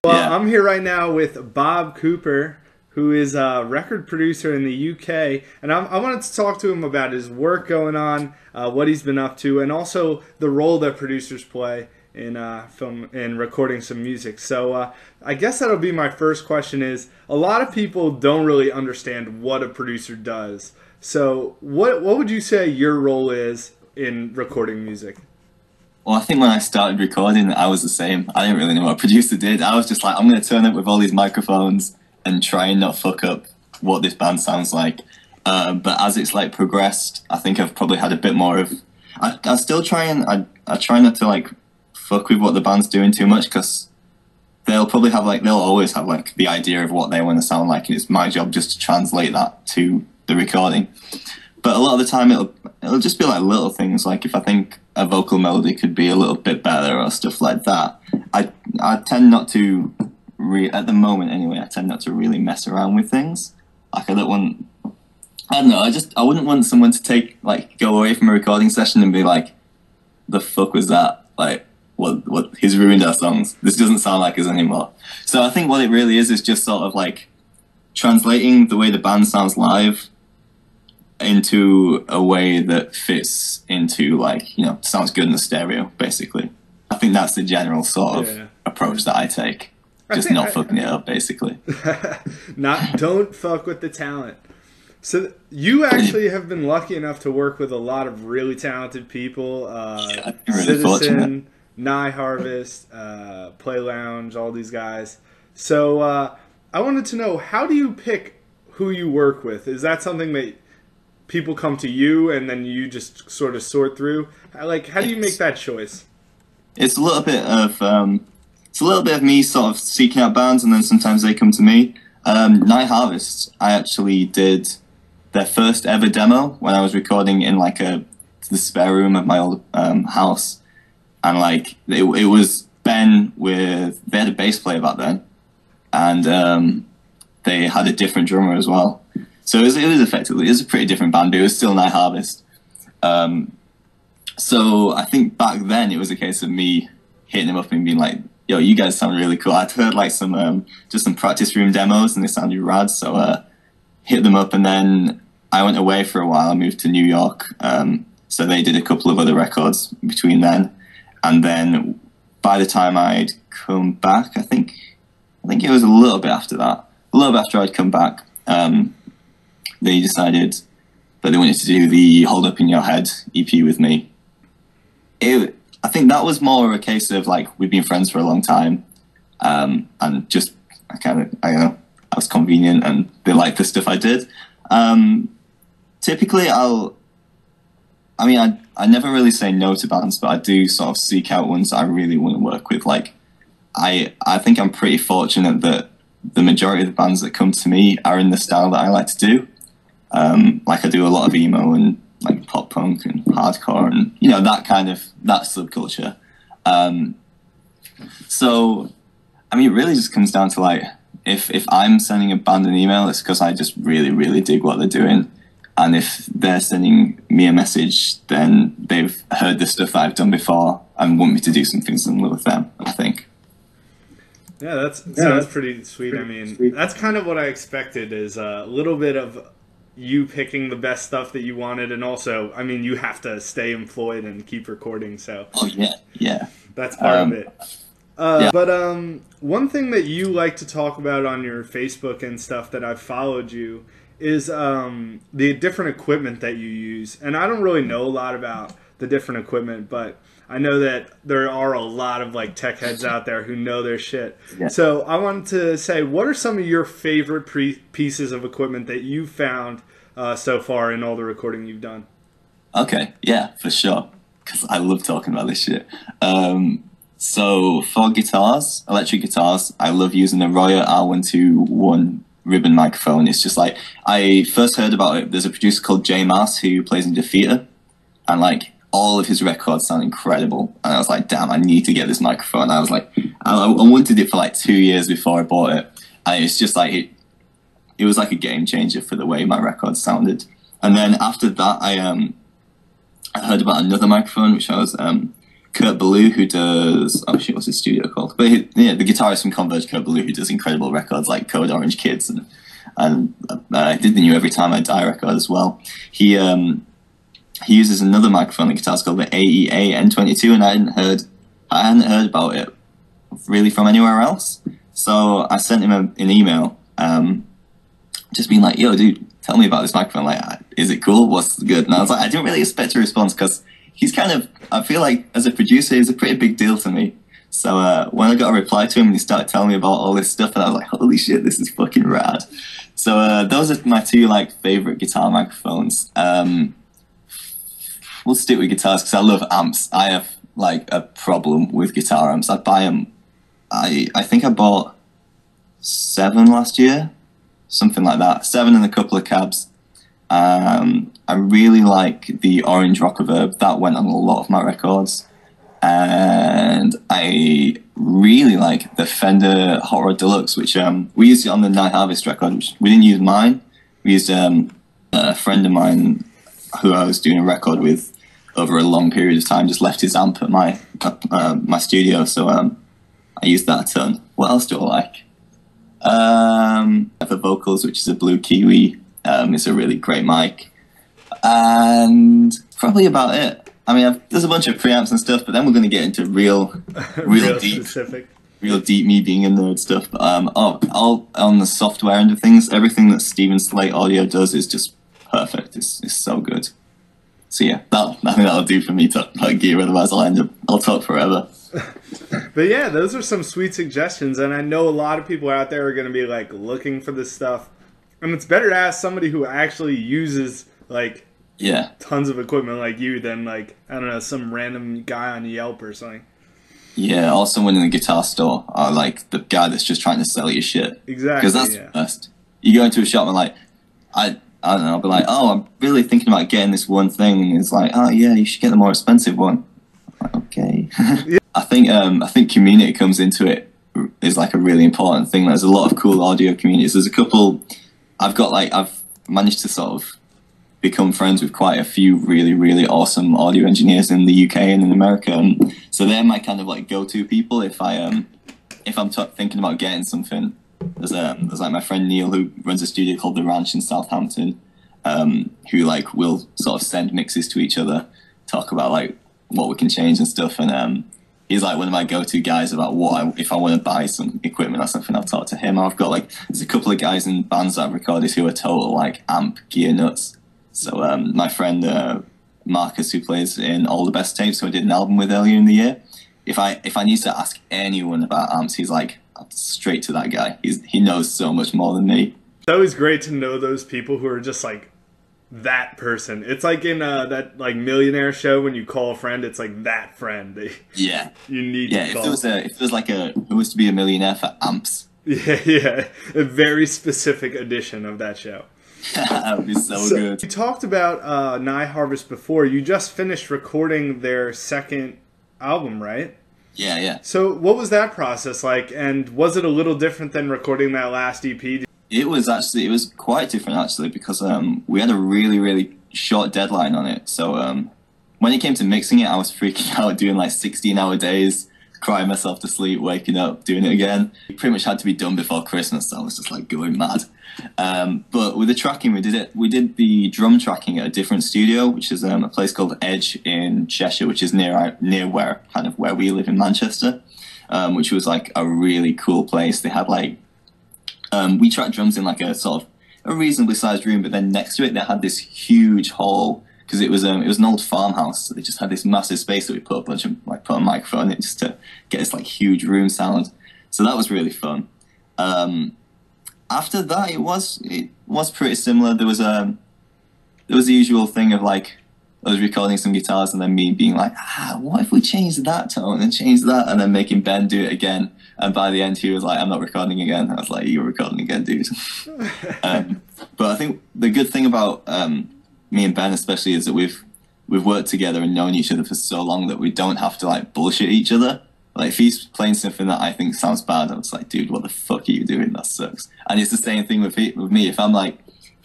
Well, Yeah. I'm here right now with Bob Cooper, who is a record producer in the UK, and I wanted to talk to him about his work going on, what he's been up to, and also the role that producers play in film and recording some music. So I guess that'll be my first question: is a lot of people don't really understand what a producer does. So what would you say your role is in recording music? Well, I think when I started recording, I was the same. I didn't really know what a producer did. I was just like, I'm going to turn up with all these microphones and try and not fuck up what this band sounds like. But as it's like progressed, I think I've probably had a bit more of. I still try and I try not to like fuck with what the band's doing too much, because they'll always have like the idea of what they want to sound like, and it's my job just to translate that to the recording. But a lot of the time it'll just be like little things, like if I think a vocal melody could be a little bit better or stuff like that. I tend not to at the moment anyway, I tend not to really mess around with things. Like I don't know, I wouldn't want someone to go away from a recording session and be like, the fuck was that? Like what he's ruined our songs. This doesn't sound like us anymore. So I think what it really is just sort of like translating the way the band sounds live into a way that fits into, like, you know, sounds good in the stereo, basically. I think that's the general sort of approach that I take. Just not fucking it up, basically. Don't fuck with the talent. So you actually have been lucky enough to work with a lot of really talented people. Yeah, I've been really Citizen, fortunate. Nye Harvest, Play Lounge, all these guys. So I wanted to know, how do you pick who you work with? Is that something that people come to you and then you just sort of sort through? Like, how do you make that choice? It's a little bit of me sort of seeking out bands, and then sometimes they come to me. Nye Harvest, I actually did their first ever demo when I was recording in like the spare room of my old house, and like it was Ben they had a bass player back then, and they had a different drummer as well. So it was a pretty different band, but it was still Night Harvest. So I think back then it was a case of me hitting him up and being like, yo, you guys sound really cool. I'd heard like some practice room demos and they sounded rad. So hit them up, and then I went away for a while. I moved to New York. So they did a couple of other records between then. And then by the time I'd come back, I think it was a little bit after that. A little bit after I'd come back, they decided that they wanted to do the Hold Up In Your Head EP with me. I think that was more a case of like, we've been friends for a long time, and just I was convenient and they liked the stuff I did. Typically I never really say no to bands, but I do sort of seek out ones that I really want to work with. Like I think I'm pretty fortunate that the majority of the bands that come to me are in the style that I like to do. Like I do a lot of emo and like pop punk and hardcore and, you know, that subculture. So, I mean, it really just comes down to like, if I'm sending a band an email, it's because I just really, really dig what they're doing. And if they're sending me a message, then they've heard the stuff that I've done before and want me to do something similar with them, I think. Yeah, that's pretty sweet. I mean, that's kind of what I expected, is a little bit of you picking the best stuff that you wanted, and also, I mean, you have to stay employed and keep recording, so. Oh, yeah. That's part of it. Yeah. But one thing that you like to talk about on your Facebook and stuff that I've followed you is the different equipment that you use. And I don't really know a lot about the different equipment, but I know that there are a lot of like tech heads out there who know their shit. Yeah. So I wanted to say, what are some of your favorite pieces of equipment that you've found so far in all the recording you've done? Okay, yeah, for sure. Because I love talking about this shit. So for guitars, electric guitars, I love using the Royer R121 ribbon microphone. It's just like, I first heard about it, there's a producer called Jay Mass who plays in Defeater, and like all of his records sound incredible. And I was like, damn, I need to get this microphone. I was like, I wanted it for like 2 years before I bought it. And it's just like, it was like a game changer for the way my records sounded. And then after that, I heard about another microphone, which I was Kurt Ballou, who does, oh shit, what's his studio called? But the guitarist from Converge, Kurt Ballou, who does incredible records like Code Orange Kids and did the new Every Time I Die record as well. He uses another microphone on guitar called the AEA N22, and I hadn't heard about it really from anywhere else. So I sent him an email, just being like, yo, dude, tell me about this microphone. Like, is it cool? What's good? And I was like, I didn't really expect a response because he's kind of, I feel like as a producer, he's a pretty big deal to me. So when I got a reply to him and he started telling me about all this stuff, and I was like, holy shit, this is fucking rad. So those are my two like favorite guitar microphones. We'll stick with guitars because I love amps. I have like a problem with guitar amps. I buy them. I think I bought 7 last year, something like that. 7 and a couple of cabs. I really like the Orange Rockaverb. That went on a lot of my records. And I really like the Fender Hot Rod Deluxe, which we used it on the Night Harvest record. Which we didn't use mine. We used a friend of mine who I was doing a record with over a long period of time, just left his amp at my studio. So I used that a ton. What else do I like? The Vocals, which is a Blue Kiwi. It's a really great mic. And probably about it. I mean, there's a bunch of preamps and stuff, but then we're going to get into real deep, specific. Real deep me being a nerd stuff. But all on the software end of things, everything that Steven Slate Audio does is just perfect. It's so good. So yeah, I think that'll do for me to like gear. Otherwise, I'll talk forever. But yeah, those are some sweet suggestions, and I know a lot of people out there are going to be like looking for this stuff, and it's better to ask somebody who actually uses like tons of equipment like you than like, I don't know, some random guy on Yelp or something. Yeah, or someone in a guitar store, or like the guy that's just trying to sell you shit. Exactly. Because that's the best. You go into a shop and like, I don't know, I'll be like, oh, I'm really thinking about getting this one thing, and it's like, oh yeah, you should get the more expensive one. I'm like, okay. Yeah. I think community comes into it is like a really important thing. There's a lot of cool audio communities. There's a couple. I've managed to sort of become friends with quite a few really, really awesome audio engineers in the UK and in America. And so they're my kind of like go-to people if I'm thinking about getting something. There's like my friend Neil who runs a studio called The Ranch in Southampton, who like will sort of send mixes to each other, talk about like what we can change and stuff. And he's like one of my go-to guys about if I want to buy some equipment or something, I'll talk to him. I've got like, there's a couple of guys in bands that I've recorded who are total like amp gear nuts. So my friend Marcus, who plays in All the Best Tapes, who I did an album with earlier in the year, if I need to ask anyone about amps, he's like straight to that guy. He knows so much more than me. It's always great to know those people who are just like that person. It's like in that like Millionaire show when you call a friend, it's like that friend that you need to call. If there was like Who Wants to Be a Millionaire for amps. Yeah, a very specific edition of that show. That would be so good. You talked about Night Harvest before. You just finished recording their second album, right? Yeah. So what was that process like, and was it a little different than recording that last EP? It was quite different actually, because we had a really, really short deadline on it. So when it came to mixing it, I was freaking out, doing like 16-hour days, crying myself to sleep, waking up, doing it again. It pretty much had to be done before Christmas, so I was just like going mad. But with the tracking, we did the drum tracking at a different studio, which is a place called Edge in Cheshire, which is near where we live in Manchester, which was like a really cool place. They had like we tracked drums in like a sort of a reasonably sized room, but then next to it they had this huge hall, because it was an old farmhouse. So they just had this massive space that we put a microphone in just to get this like huge room sound. So that was really fun. After that, it was pretty similar. There was the usual thing of like, I was recording some guitars and then me being like, what if we change that tone and change that, and then making Ben do it again. And by the end, he was like, I'm not recording again. I was like, you're recording again, dude. But I think the good thing about me and Ben especially is that we've worked together and known each other for so long that we don't have to like bullshit each other. Like if he's playing something that I think sounds bad, I'm just like, dude, what the fuck are you doing? That sucks. And it's the same thing with me. If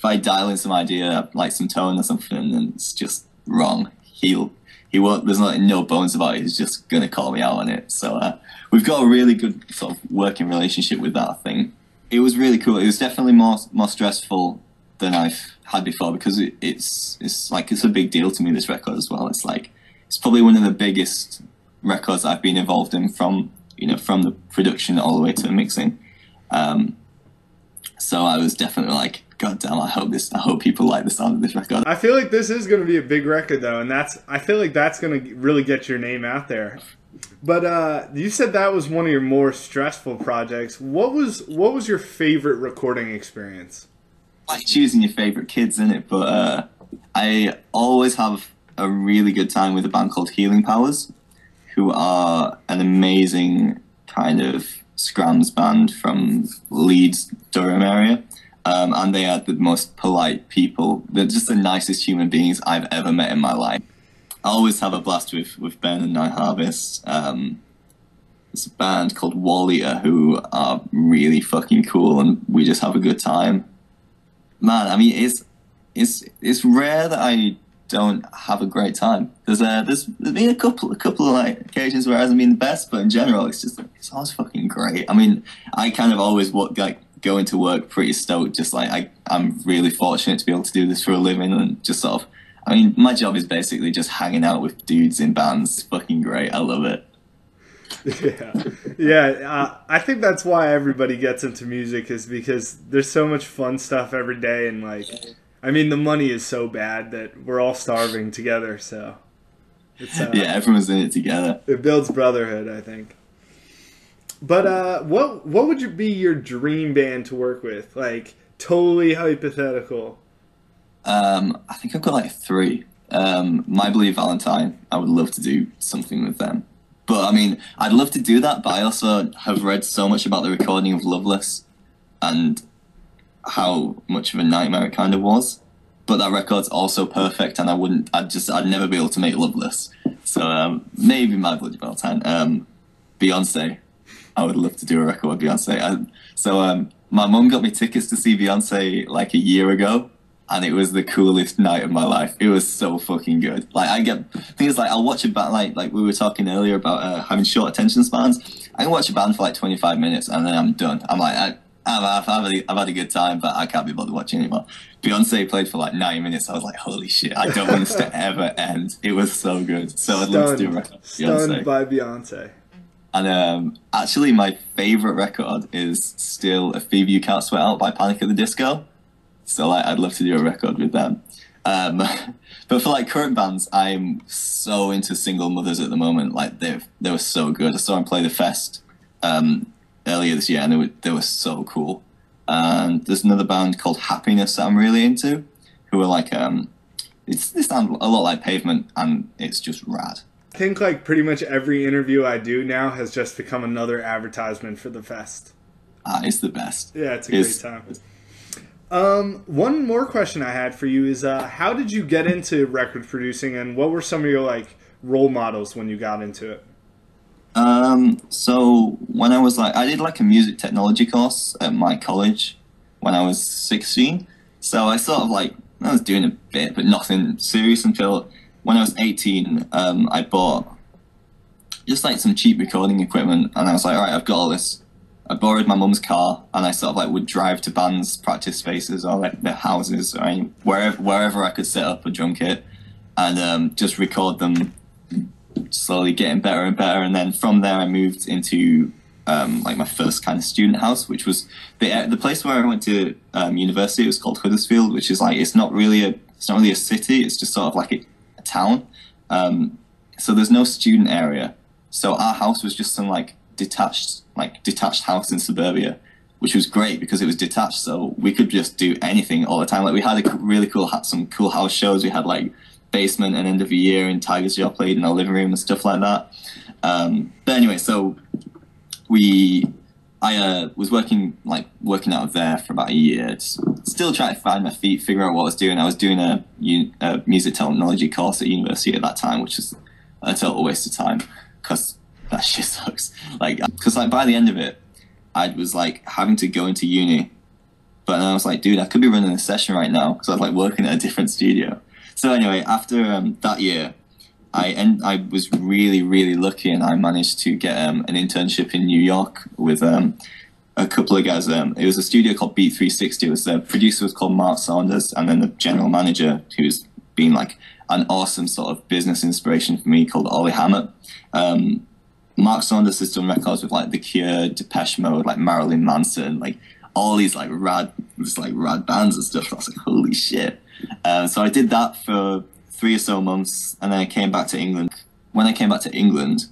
I dial in some idea, like some tone or something, and it's just wrong, he'll he won't. There's like no bones about it. He's just gonna call me out on it. So we've got a really good sort of working relationship with that thing. It was really cool. It was definitely more stressful than I've had before because it's like it's a big deal to me, this record as well. It's like it's probably one of the biggest records I've been involved in from the production all the way to the mixing. So I was definitely like, God damn, I hope people like the sound of this record. I feel like this is going to be a big record though, and I feel like that's going to really get your name out there. But you said that was one of your more stressful projects. What was your favorite recording experience? Like choosing your favorite kids in it, but I always have a really good time with a band called Healing Powers, who are an amazing kind of scrams band from Leeds, Durham area. And they are the most polite people. They're just the nicest human beings I've ever met in my life. I always have a blast with Ben and Night Harvest. There's a band called Wall Eater who are really fucking cool, and we just have a good time. Man, I mean, it's rare that I don't have a great time. There's been a couple of like occasions where it hasn't been the best, but in general, it's always fucking great. I mean, I kind of always go into work pretty stoked, just like I'm really fortunate to be able to do this for a living, and just sort of, I mean, my job is basically just hanging out with dudes in bands. It's fucking great. I love it. Yeah. I think that's why everybody gets into music, is because there's so much fun stuff every day, and like, I mean, the money is so bad that we're all starving together. So it's yeah, everyone's in it together. It builds brotherhood, I think. But what would be your dream band to work with? Like, totally hypothetical. I think I've got like 3. My Bloody Valentine, I would love to do something with them. But I mean, I'd love to do that, but I also have read so much about the recording of Loveless and how much of a nightmare it kind of was. But that record's also perfect, and I'd never be able to make Loveless. So maybe My Bloody Valentine. Beyonce. I would love to do a record with Beyonce. My mum got me tickets to see Beyonce like a year ago, and it was the coolest night of my life. It was so fucking good. Like, things like, I'll watch a band, like we were talking earlier about having short attention spans. I can watch a band for like 25 minutes and then I'm done. I'm like, I've had a good time, but I can't be bothered watching anymore. Beyonce played for like 90 minutes. I was like, holy shit, I don't want this to ever end. It was so good. So I'd love to do a record with Beyonce. Stunned by Beyonce. And actually, my favorite record is still A Fever You Can't Sweat Out by Panic at the Disco. So like, I'd love to do a record with them. But for like current bands, I'm so into Single Mothers at the moment. Like they were so good. I saw them play the Fest earlier this year, and they were so cool. And there's another band called Happiness that I'm really into, who are like they sound a lot like Pavement, and it's just rad. I think like pretty much every interview I do now has just become another advertisement for the Fest. It's the best. Yeah, it's a great time. One more question I had for you is how did you get into record producing, and what were some of your like role models when you got into it? So when I was I did like a music technology course at my college when I was 16. So I sort of I was doing a bit, but nothing serious until when I was 18. I bought just like some cheap recording equipment, and I was like, all right, I've got all this. I borrowed my mum's car, and I sort of would drive to bands' practice spaces or like their houses or wherever I could set up a drum kit, and just record them, slowly getting better and better. And then from there, I moved into my first kind of student house, which was the place where I went to university. It was called Huddersfield, which is it's not really a city. It's just sort of like a town. So there's no student area. So our house was just some detached house in suburbia, which was great because it was detached, so we could just do anything all the time. We had some cool house shows. We had Basement and End of the Year and Tiger's Jaw played in our living room and stuff like that. But anyway, so I was working out of there for about a year, still trying to find my feet, figure out what I was doing. I was doing a music technology course at university at that time, which is a total waste of time because that shit sucks. Because by the end of it, I was having to go into uni, but then I was like, dude, I could be running a session right now because I was working at a different studio. So anyway, after that year, I was really, really lucky, and I managed to get an internship in New York with a couple of guys. It was a studio called Beat 360. It was the producer was called Mark Saunders, and then the general manager, who's been like an awesome sort of business inspiration for me, called Ollie Hammett. Mark Saunders has done records with like The Cure, Depeche Mode, like Marilyn Manson, like all these like rad bands and stuff. I was like, holy shit. So I did that for 3 or so months, and then I came back to England. When I came back to England,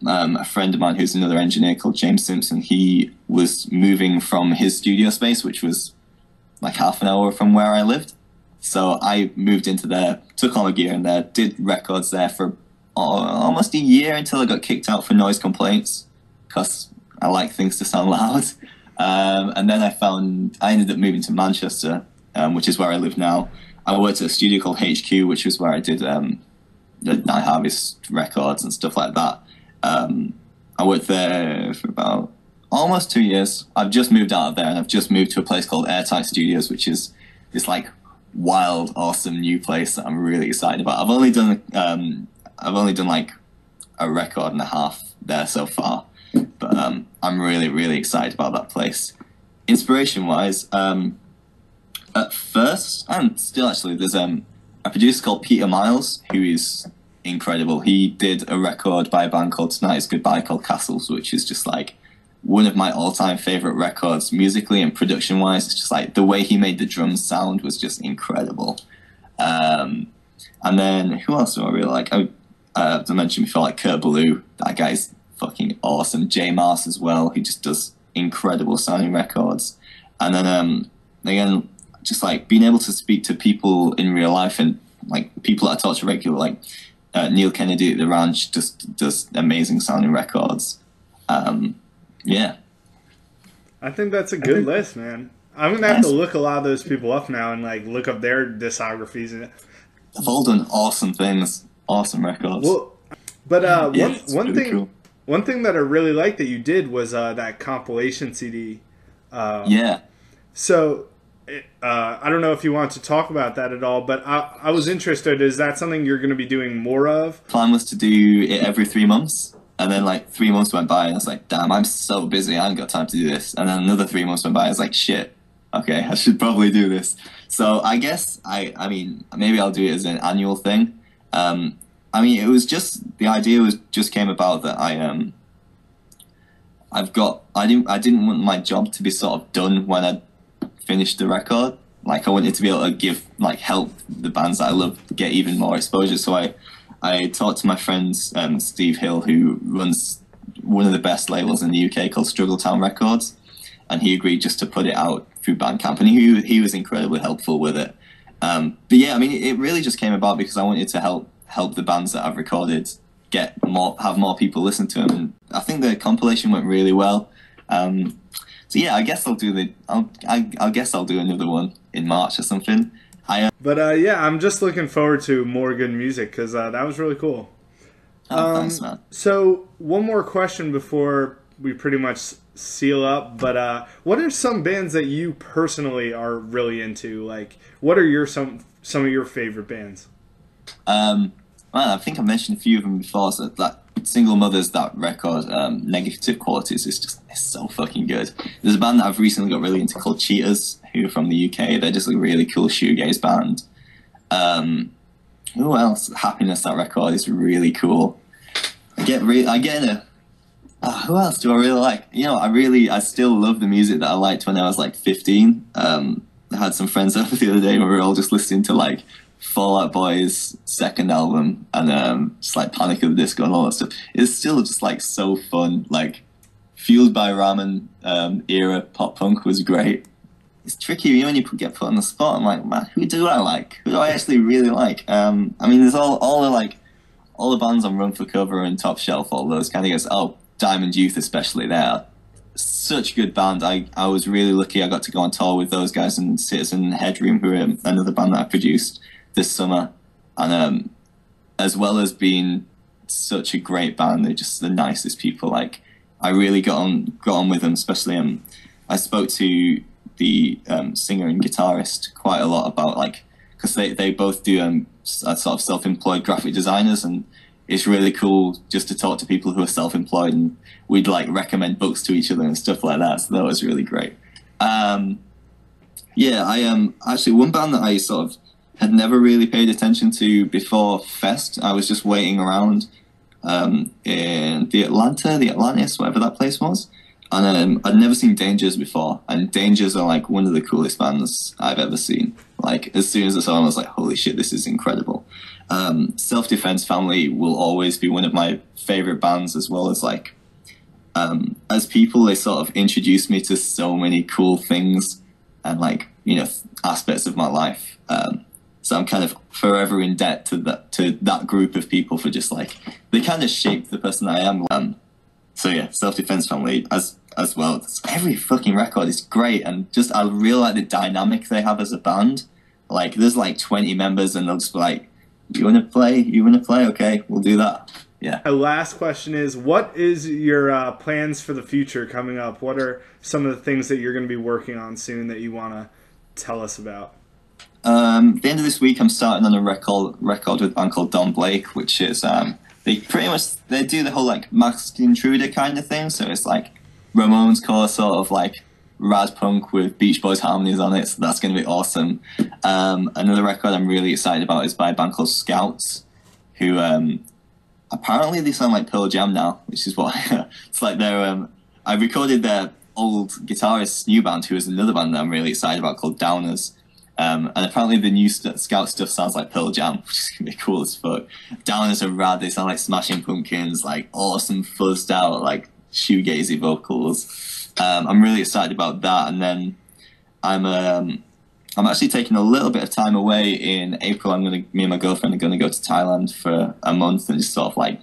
a friend of mine who's another engineer called James Simpson, he was moving from his studio space, which was like half an hour from where I lived. So I moved into there, took all my gear in there, did records there for almost a year until I got kicked out for noise complaints, because I like things to sound loud. And then I ended up moving to Manchester, which is where I live now. I worked at a studio called HQ, which was where I did the Night Harvest records and stuff like that. I worked there for about almost 2 years. I've just moved out of there, and I've just moved to a place called Airtight Studios, which is this like wild, awesome new place that I'm really excited about. I've only done like a record and a half there so far, but I'm really, really excited about that place. Inspiration-wise, at first, and still actually, there's a producer called Peter Miles, who is incredible. He did a record by a band called Tonight Is Goodbye called Castles, which is just like one of my all-time favorite records musically and production-wise. It's just like the way he made the drums sound was just incredible. And then who else do I really like? As I mentioned before, like Kurt Ballou. That guy's fucking awesome. J Mars as well. He just does incredible sounding records. And then again, just like being able to speak to people in real life, and like people that I talk to regularly, like Neil Kennedy at the Ranch just does amazing sounding records. Yeah. I think that's a good list, man. I'm gonna have to look a lot of those people up now and like look up their discographies. They've all done awesome things, awesome records. Well, but cool. one thing that I really liked that you did was that compilation CD. Yeah. So I don't know if you want to talk about that at all, but I was interested. Is that something you're going to be doing more of? Plan was to do it every 3 months. And then like 3 months went by, and I was like, damn, I'm so busy, I haven't got time to do this. And then another 3 months went by, I was like, shit, okay, I should probably do this. So I guess, I mean, maybe I'll do it as an annual thing. I mean, it was just, the idea just came about that I didn't want my job to be sort of done when I finished the record. Like I wanted to be able to help the bands that I love get even more exposure. So I talked to my friend Steve Hill, who runs one of the best labels in the UK called Struggletown Records, and he agreed just to put it out through Bandcamp, and he was incredibly helpful with it. But yeah, I mean, it really just came about because I wanted to help the bands that I've recorded have more people listen to them, and I think the compilation went really well. So yeah, I guess I'll do another one in March or something. Yeah, I'm just looking forward to more good music because that was really cool. Thanks, man. So one more question before we pretty much seal up. But what are some bands that you personally are really into? Like, what are some of your favorite bands? Well, I think I mentioned a few of them before. So that Single Mothers, that record, Negative Qualities, is so fucking good. There's a band that I've recently got really into called Cheaters, who are from the UK. They're just a really cool shoegaze band. Who else? Happiness, that record is really cool. Who else do I really like? You know, I still love the music that I liked when I was like 15. I had some friends over the other day where we were all just listening to like Fall Out Boy's second album and just like Panic at the Disco and all that stuff. It's still just like so fun. Like Fueled by Ramen era pop punk was great. It's tricky, you know, when you get put on the spot. I'm like, man, who do I like? Who do I actually really like? I mean, there's all the bands on Run for Cover and Top Shelf, all those kind of guys. Oh, Diamond Youth especially. They're such a good band. I was really lucky. I got to go on tour with those guys and Citizen Headroom, who are another band that I produced this summer. And as well as being such a great band, they're just the nicest people. Like, I really got on with them, especially I spoke to the singer and guitarist quite a lot about, like, because they both do sort of self-employed graphic designers, and it's really cool just to talk to people who are self-employed, and we'd like recommend books to each other and stuff like that. So that was really great. Yeah, I actually one band that I sort of had never really paid attention to before Fest. I was just waiting around in the Atlantis, whatever that place was. And I'd never seen Dangers before, and Dangers are like one of the coolest bands I've ever seen. Like, as soon as I saw them, I was like, holy shit, this is incredible. Self Defense Family will always be one of my favorite bands, as well as like, as people, they sort of introduced me to so many cool things and like, you know, aspects of my life. So I'm kind of forever in debt to that group of people for just like, they kind of shaped the person I am. So yeah, Self Defense Family as well. Every fucking record is great, and just I really like the dynamic they have as a band. Like, there's like 20 members, and they'll just be like, "You wanna play? You wanna play? Okay, we'll do that." Yeah. My last question is, what is your plans for the future coming up? What are some of the things that you're going to be working on soon that you want to tell us about? The end of this week, I'm starting on a record with a band called Don Blake, which is they do the whole like Masked Intruder kind of thing. So it's like Ramones core sort of like rad punk with Beach Boys harmonies on it. So that's going to be awesome. Another record I'm really excited about is by a band called Scouts, who apparently they sound like Pearl Jam now, which is what it's like. They're I recorded their old guitarist's new band, who is another band that I'm really excited about called Downers. And apparently the new Scout stuff sounds like Pearl Jam, which is going to be cool as fuck. Downers are rad. They sound like Smashing Pumpkins, like awesome fuzzed out, like shoegazy vocals. I'm really excited about that. And then I'm actually taking a little bit of time away in April. Me and my girlfriend are going to go to Thailand for a month and just sort of like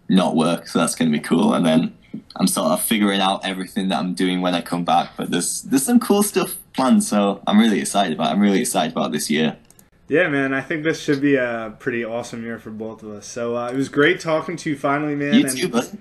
not work. So that's going to be cool. And then I'm sort of figuring out everything that I'm doing when I come back. But there's some cool stuff planned, so I'm really excited about this year. Yeah, man, I think this should be a pretty awesome year for both of us. So it was great talking to you finally, man. You too, bud.